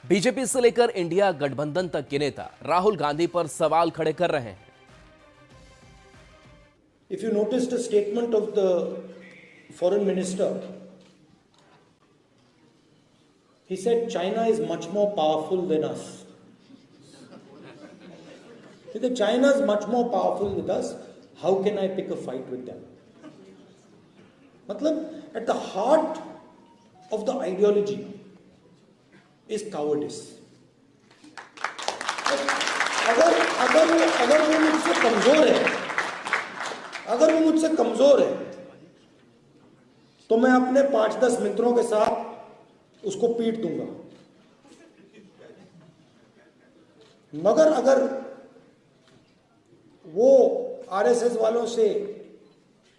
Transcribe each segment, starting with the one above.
BJP से लेकर India गठबंधन तक के नेता राहुल गांधी पर सवाल खड़े कर रहे हैं। If you noticed a statement of the foreign minister, he said China is much more powerful than us. If China is much more powerful with us, how can I pick a fight with them? मतलब at the heart of the ideology is cowardice. अगर वो मुझसे कमजोर है, तो मैं अपने 5-10 मित्रों के साथ उसको पीट दूंगा। मगर अगर वो आरएसएस वालों से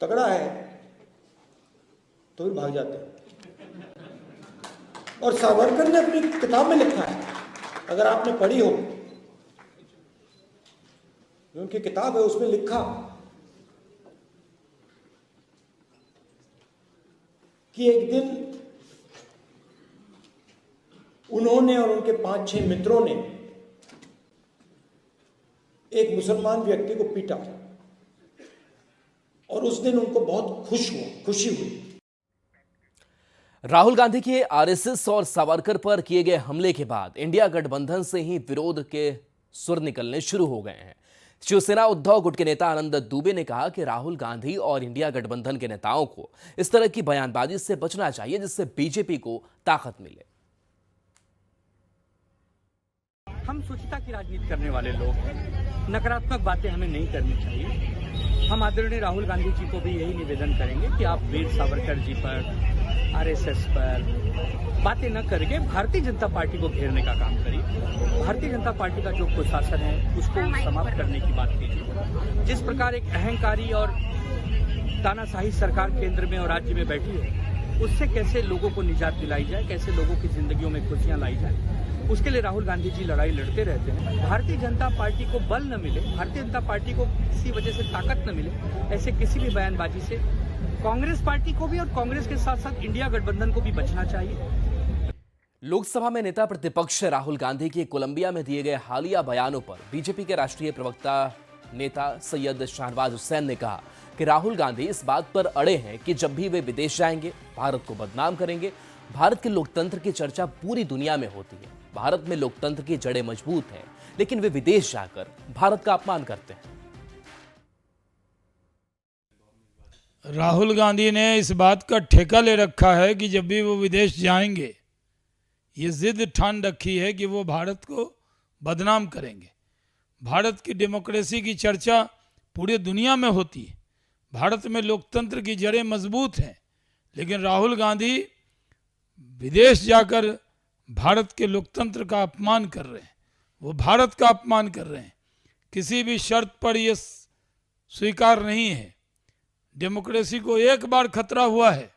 तगड़ा है तो फिर भाग जाते हैं। और सावरकर ने अपनी किताब में लिखा है, अगर आपने पढ़ी हो, उनकी किताब है, उसमें लिखा कि एक दिन उन्होंने और उनके 5-6 मित्रों ने एक मुसलमान व्यक्ति को पीटा और उस दिन उनको बहुत खुशी हुई। राहुल गांधी के आरएसएस और सावरकर पर किए गए हमले के बाद इंडिया गठबंधन से ही विरोध के सुर निकलने शुरू हो गए हैं। शिवसेना उद्धव गुट के नेता आनंद दुबे ने कहा कि राहुल गांधी और इंडिया गठबंधन के नेताओं को इस तरह की बयानबाजी से बचना चाहिए, जिससे बीजेपी को ताकत मिले। हम स्वच्छता की राजनीति करने वाले लोग हैं, नकारात्मक बातें हमें नहीं करनी चाहिए। हम आदरणीय राहुल गांधी जी को भी यही निवेदन करेंगे कि आप वीर सावरकर जी पर, आरएसएस पर बातें न करके भारतीय जनता पार्टी को घेरने का काम करिए। भारतीय जनता पार्टी का जो कुशासन है उसको समाप्त करने की बात कीजिए। जिस प्रकार एक अहंकारी और तानाशाही सरकार केंद्र में और राज्य में बैठी है, उससे कैसे लोगों को निजात दिलाई जाए, कैसे लोगों की जिंदगियों में खुशियां लाई जाए, उसके लिए राहुल गांधी जी लड़ाई लड़ते रहते हैं। भारतीय जनता पार्टी को बल न मिले, भारतीय जनता पार्टी को किसी वजह से ताकत न मिले, ऐसे किसी भी बयानबाजी से कांग्रेस पार्टी को भी और कांग्रेस के साथ साथ इंडिया गठबंधन को भी बचना चाहिए। लोकसभा में नेता प्रतिपक्ष राहुल गांधी के कोलंबिया में दिए गए हालिया बयानों पर बीजेपी के राष्ट्रीय प्रवक्ता नेता सैयद शाहनवाज हुसैन ने कहा कि राहुल गांधी इस बात पर अड़े हैं कि जब भी वे विदेश जाएंगे भारत को बदनाम करेंगे। भारत के लोकतंत्र की चर्चा पूरी दुनिया में होती है। भारत में लोकतंत्र की जड़ें मजबूत हैं, लेकिन वे विदेश जाकर भारत का अपमान करते हैं। राहुल गांधी ने इस बात का ठेका ले रखा है कि जब भी वो विदेश जाएंगे, ये जिद ठान रखी है कि वो भारत को बदनाम करेंगे। भारत की डेमोक्रेसी की चर्चा पूरी दुनिया में होती है। भारत में लोकतंत्र की जड़ें मजबूत हैं, लेकिन राहुल गांधी विदेश जाकर भारत के लोकतंत्र का अपमान कर रहे हैं। वो भारत का अपमान कर रहे हैं। किसी भी शर्त पर ये स्वीकार नहीं है। डेमोक्रेसी को एक बार खतरा हुआ है,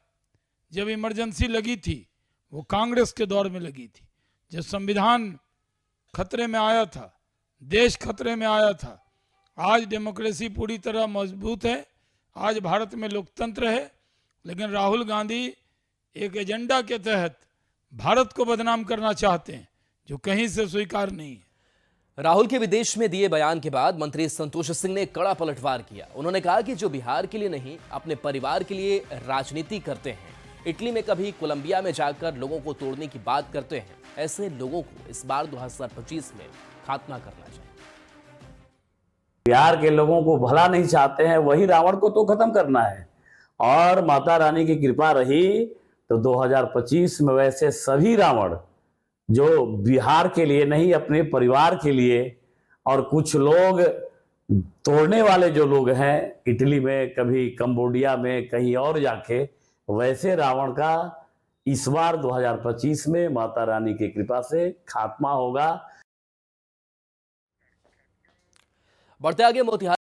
जब इमरजेंसी लगी थी, वो कांग्रेस के दौर में लगी थी, जब संविधान खतरे में आया था, देश खतरे में आया था। आज डेमोक्रेसी पूरी तरह मजबूत है, आज भारत में लोकतंत्र है, लेकिन राहुल गांधी एक एजेंडा के तहत भारत को बदनाम करना चाहते हैं, जो कहीं से स्वीकार नहीं है। राहुल के विदेश में दिए बयान के बाद मंत्री संतोष सिंह ने कड़ा पलटवार किया। उन्होंने कहा कि जो बिहार के लिए नहीं, अपने परिवार के लिए राजनीति करते हैं, इटली में कभी कोलंबिया में जाकर लोगों को तोड़ने की बात करते हैं, ऐसे लोगों को इस बार 2025 में खात्मा करना चाहिए। बिहार के लोगों को भला नहीं चाहते हैं, वही रावण को तो खत्म करना है। और माता रानी की कृपा रही तो 2025 में वैसे सभी रावण जो बिहार के लिए नहीं, अपने परिवार के लिए, और कुछ लोग तोड़ने वाले जो लोग हैं, इटली में, कभी कंबोडिया में, कहीं और जाके, वैसे रावण का इस बार 2025 में माता रानी की कृपा से खात्मा होगा। बढ़ते आगे मोतिहारी